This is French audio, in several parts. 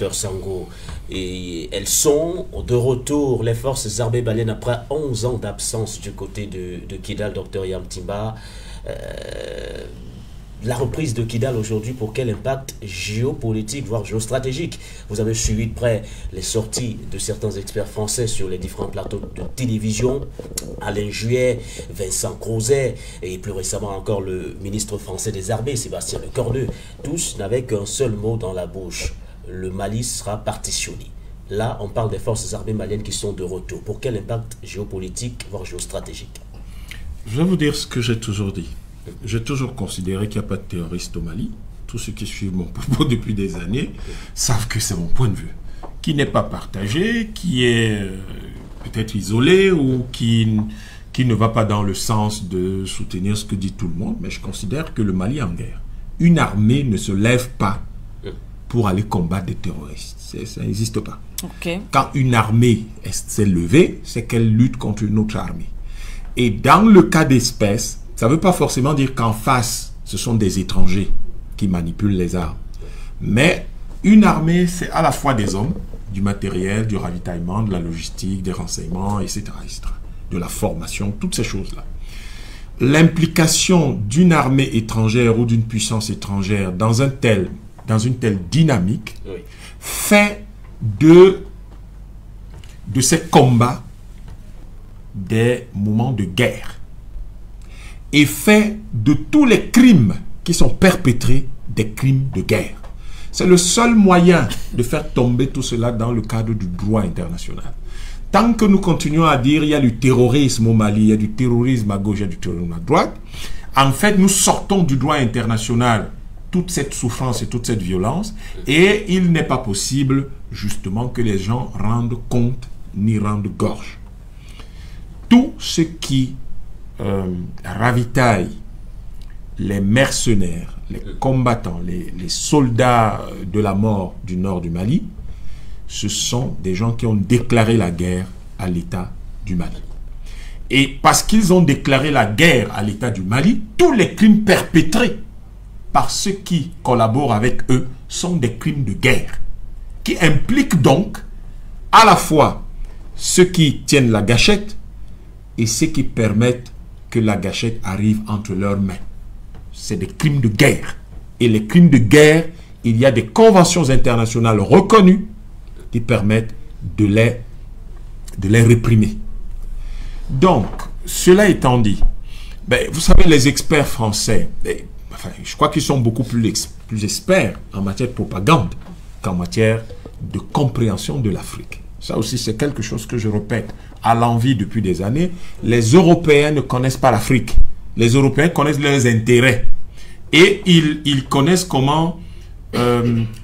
docteur Sango. Et elles sont de retour, les forces armées maliennes, après 11 ans d'absence du côté de Kidal, docteur Yamtimba. La reprise de Kidal aujourd'hui, pour quel impact géopolitique, voire géostratégique? Vous avez suivi de près les sorties de certains experts français sur les différents plateaux de télévision, Alain Juet, Vincent Crozet, et plus récemment encore le ministre français des Armées, Sébastien Lecornu. Tous n'avaient qu'un seul mot dans la bouche: le Mali sera partitionné. Là, on parle des forces armées maliennes qui sont de retour. Pour quel impact géopolitique, voire géostratégique? Je vais vous dire ce que j'ai toujours dit. J'ai toujours considéré qu'il n'y a pas de terroristes au Mali. Tous ceux qui suivent mon propos depuis des années savent que c'est mon point de vue, qui n'est pas partagé, qui est peut-être isolé ou qui ne va pas dans le sens de soutenir ce que dit tout le monde. Mais je considère que le Mali est en guerre. Une armée ne se lève pas pour aller combattre des terroristes. Ça n'existe pas. Okay. Quand une armée s'est levée, c'est qu'elle lutte contre une autre armée. Et dans le cas d'espèce, ça ne veut pas forcément dire qu'en face, ce sont des étrangers qui manipulent les armes. Mais une armée, c'est à la fois des hommes, du matériel, du ravitaillement, de la logistique, des renseignements, etc., etc., de la formation, toutes ces choses-là. L'implication d'une armée étrangère ou d'une puissance étrangère dans une telle dynamique fait de ces combats des moments de guerre et fait de tous les crimes qui sont perpétrés des crimes de guerre. C'est le seul moyen de faire tomber tout cela dans le cadre du droit international. Tant que nous continuons à dire il y a du terrorisme au Mali, il y a du terrorisme à gauche, il y a du terrorisme à droite, en fait nous sortons du droit international toute cette souffrance et toute cette violence, et il n'est pas possible justement que les gens rendent compte ni rendent gorge. Tout ce qui ravitaille les mercenaires, les combattants, les soldats de la mort du nord du Mali, ce sont des gens qui ont déclaré la guerre à l'État du Mali. Et parce qu'ils ont déclaré la guerre à l'État du Mali, tous les crimes perpétrés par ceux qui collaborent avec eux sont des crimes de guerre, qui impliquent donc à la fois ceux qui tiennent la gâchette et ceux qui permettent que la gâchette arrive entre leurs mains. C'est des crimes de guerre. Et les crimes de guerre, il y a des conventions internationales reconnues qui permettent de les réprimer. Donc, cela étant dit, vous savez, les experts français, je crois qu'ils sont beaucoup plus experts en matière de propagande qu'en matière de compréhension de l'Afrique. Ça aussi, c'est quelque chose que je répète à l'envi depuis des années. Les Européens ne connaissent pas l'Afrique. Les Européens connaissent leurs intérêts. Et ils connaissent comment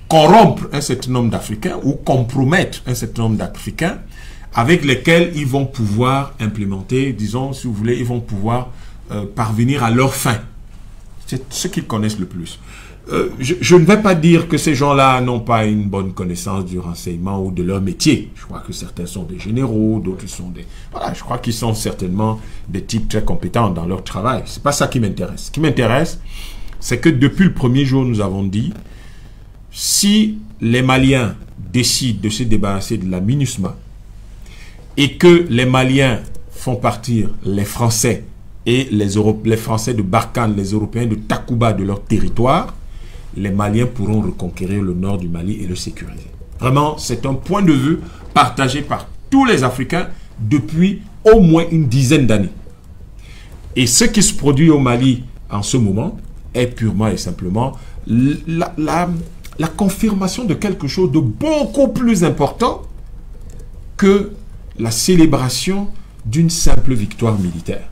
corrompre un certain nombre d'Africains ou compromettre un certain nombre d'Africains avec lesquels ils vont pouvoir implémenter, disons, si vous voulez, ils vont pouvoir parvenir à leur fin. C'est ce qu'ils connaissent le plus. Je ne vais pas dire que ces gens-là n'ont pas une bonne connaissance du renseignement ou de leur métier. Je crois que certains sont des généraux, d'autres sont des... Voilà, je crois qu'ils sont certainement des types très compétents dans leur travail. C'est pas ça qui m'intéresse. Ce qui m'intéresse, c'est que depuis le premier jour, nous avons dit, si les Maliens décident de se débarrasser de la MINUSMA et que les Maliens font partir les Français et les Français de Barkhane, les Européens de Takuba de leur territoire, les Maliens pourront reconquérir le nord du Mali et le sécuriser. Vraiment, c'est un point de vue partagé par tous les Africains depuis au moins une dizaine d'années. Et ce qui se produit au Mali en ce moment est purement et simplement la confirmation de quelque chose de beaucoup plus important que la célébration d'une simple victoire militaire.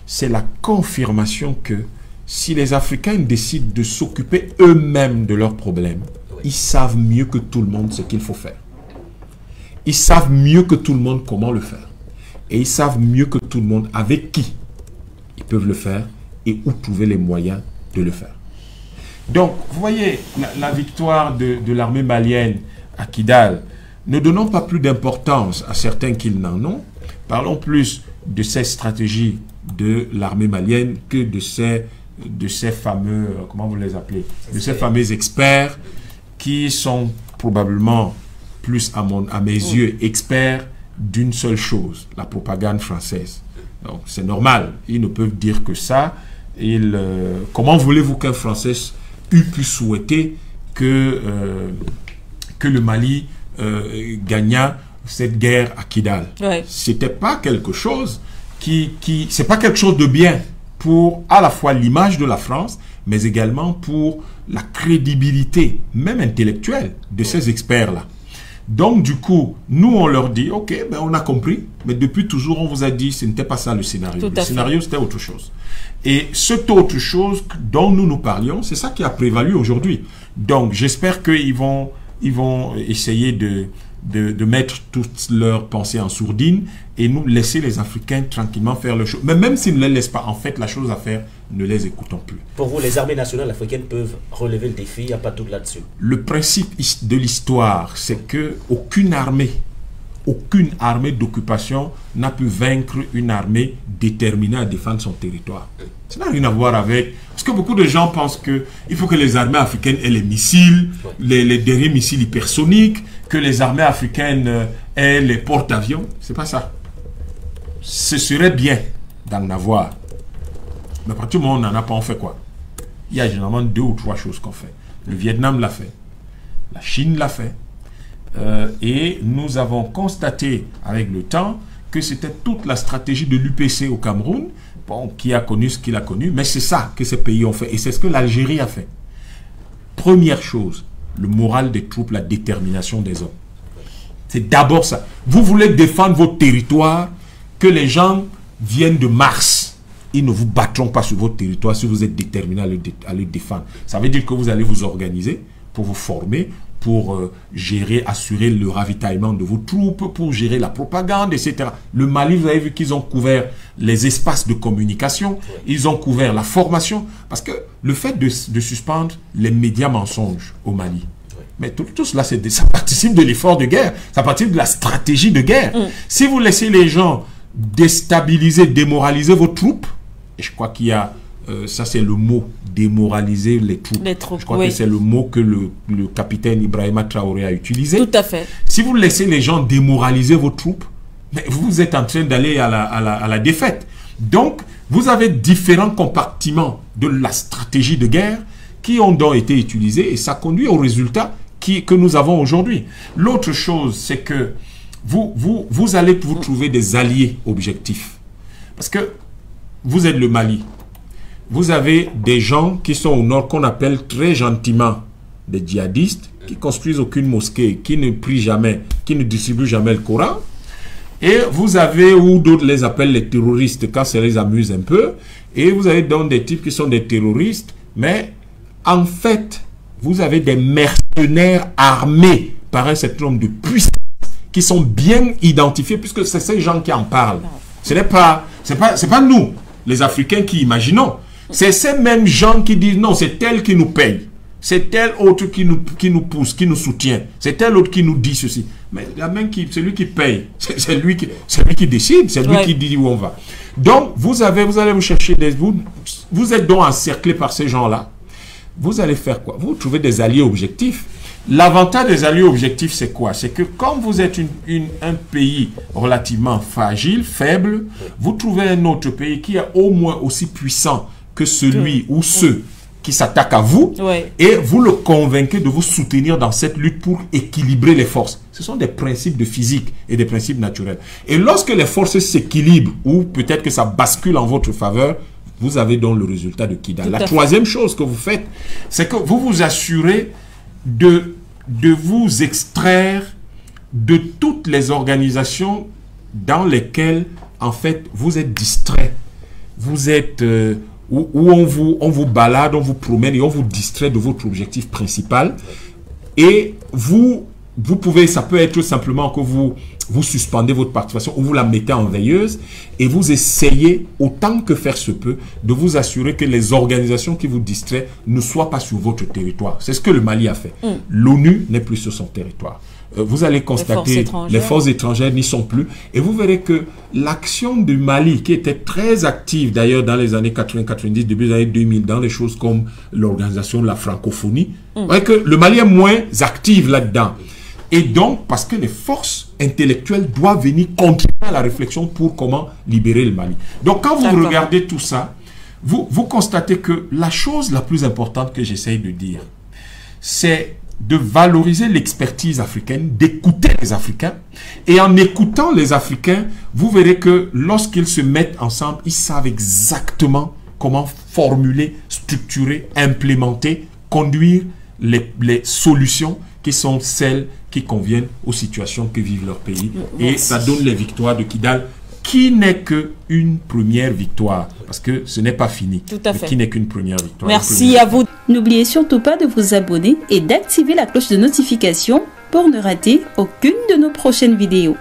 C'est la confirmation que si les Africains décident de s'occuper eux-mêmes de leurs problèmes, ils savent mieux que tout le monde ce qu'il faut faire. Ils savent mieux que tout le monde comment le faire. Et ils savent mieux que tout le monde avec qui ils peuvent le faire et où trouver les moyens de le faire. Donc, vous voyez, la victoire de l'armée malienne à Kidal, ne donnons pas plus d'importance à certains qu'ils n'en ont. Parlons plus de ces stratégies de l'armée malienne que de ces fameux, comment vous les appelez, de ces fameux experts qui sont probablement plus à mes yeux experts d'une seule chose, la propagande française. Donc c'est normal, ils ne peuvent dire que ça. Comment voulez-vous qu'un Français eût pu souhaiter que le Mali gagnât cette guerre à Kidal? Ouais. C'était pas quelque chose c'est pas quelque chose de bien pour à la fois l'image de la France, mais également pour la crédibilité, même intellectuelle, de ces experts-là. Donc, du coup, nous, on leur dit, OK, ben, on a compris, mais depuis toujours, on vous a dit, ce n'était pas ça le scénario. Le scénario, c'était autre chose. Et cette autre chose dont nous parlions, c'est ça qui a prévalu aujourd'hui. Donc, j'espère qu'ils vont essayer de mettre toutes leurs pensées en sourdine et nous laisser les Africains tranquillement faire leur chose. Mais même s'ils ne les laissent pas, en fait, la chose à faire, ne les écoutons plus. Pour vous, les armées nationales africaines peuvent relever le défi, il n'y a pas tout là-dessus. Le principe de l'histoire, c'est que aucune armée d'occupation n'a pu vaincre une armée déterminée à défendre son territoire. Ça n'a rien à voir avec... Parce que beaucoup de gens pensent qu'il faut que les armées africaines aient les missiles, les derniers missiles hypersoniques, que les armées africaines aient les porte-avions. C'est pas ça. Ce serait bien d'en avoir. Mais à partir du moment où on n'en a pas, on fait quoi? Il y a généralement 2 ou 3 choses qu'on fait. Le Vietnam l'a fait. La Chine l'a fait. Et nous avons constaté avec le temps que c'était toute la stratégie de l'UPC au Cameroun, bon, qui a connu ce qu'il a connu, mais c'est ça que ces pays ont fait, et c'est ce que l'Algérie a fait. Première chose, le moral des troupes, la détermination des hommes. C'est d'abord ça. Vous voulez défendre votre territoire, que les gens viennent de Mars. Ils ne vous battront pas sur votre territoire si vous êtes déterminé à le défendre. Ça veut dire que vous allez vous organiser pour vous former, pour gérer, assurer le ravitaillement de vos troupes, pour gérer la propagande, etc. Le Mali, vous avez vu qu'ils ont couvert les espaces de communication, ils ont couvert la formation, parce que le fait de suspendre les médias mensonges au Mali, mais tout cela, ça participe de l'effort de guerre, ça participe de la stratégie de guerre. Si vous laissez les gens déstabiliser, démoraliser vos troupes, et je crois qu'il y a, ça c'est le mot, démoraliser les troupes. Je crois que c'est le mot que le capitaine Ibrahima Traoré a utilisé. Tout à fait. Si vous laissez les gens démoraliser vos troupes, mais vous êtes en train d'aller à la défaite. Donc, vous avez différents compartiments de la stratégie de guerre qui ont donc été utilisés et ça conduit au résultat que nous avons aujourd'hui. L'autre chose, c'est que vous allez vous trouver des alliés objectifs. Parce que vous êtes le Mali. Vous avez des gens qui sont au nord qu'on appelle très gentiment des djihadistes, qui construisent aucune mosquée, qui ne prient jamais, qui ne distribuent jamais le Coran. Et vous avez, ou d'autres les appellent les terroristes quand ça les amuse un peu. Et vous avez donc des types qui sont des terroristes, mais en fait, vous avez des mercenaires armés par un certain nombre de puissances qui sont bien identifiés, puisque c'est ces gens qui en parlent. Ce n'est pas nous, les Africains, qui imaginons. C'est ces mêmes gens qui disent non, c'est tel qui nous paye, c'est tel autre qui nous pousse, qui nous soutient, c'est tel autre qui nous dit ceci. Mais c'est lui qui paye, c'est lui qui décide, c'est lui qui dit où on va. Donc vous allez vous chercher vous êtes donc encerclé par ces gens-là. Vous allez faire quoi? Vous trouvez des alliés objectifs. L'avantage des alliés objectifs, c'est quoi? C'est que quand vous êtes un pays relativement fragile, faible, vous trouvez un autre pays qui est au moins aussi puissant que celui ou ceux qui s'attaquent à vous, et vous le convainquez de vous soutenir dans cette lutte pour équilibrer les forces. Ce sont des principes de physique et des principes naturels. Et lorsque les forces s'équilibrent, ou peut-être que ça bascule en votre faveur, vous avez donc le résultat de Kidal. La troisième chose que vous faites, c'est que vous vous assurez de vous extraire de toutes les organisations dans lesquelles, en fait, vous êtes distrait. Vous êtes... où on vous balade, on vous promène et on vous distrait de votre objectif principal. Et vous pouvez, ça peut être simplement que vous suspendez votre participation ou vous la mettez en veilleuse et vous essayez, autant que faire se peut, de vous assurer que les organisations qui vous distraient ne soient pas sur votre territoire. C'est ce que le Mali a fait. L'ONU n'est plus sur son territoire. vous allez constater les forces étrangères n'y sont plus. Et vous verrez que l'action du Mali, qui était très active d'ailleurs dans les années 80-90, début des années 2000, dans des choses comme l'organisation de la francophonie, vous voyez que le Mali est moins actif là-dedans. Et donc, parce que les forces intellectuelles doivent venir contribuer à la réflexion pour comment libérer le Mali. Donc, quand vous regardez tout ça, vous constatez que la chose la plus importante que j'essaye de dire, c'est de valoriser l'expertise africaine, d'écouter les Africains. Et en écoutant les Africains, vous verrez que lorsqu'ils se mettent ensemble, ils savent exactement comment formuler, structurer, implémenter, conduire les solutions qui sont celles qui conviennent aux situations que vivent leur pays. Et ça donne les victoires de Kidal, qui n'est qu'une première victoire, parce que ce n'est pas fini. Tout à fait. Qui n'est qu'une première victoire. Merci à vous. N'oubliez surtout pas de vous abonner et d'activer la cloche de notification pour ne rater aucune de nos prochaines vidéos.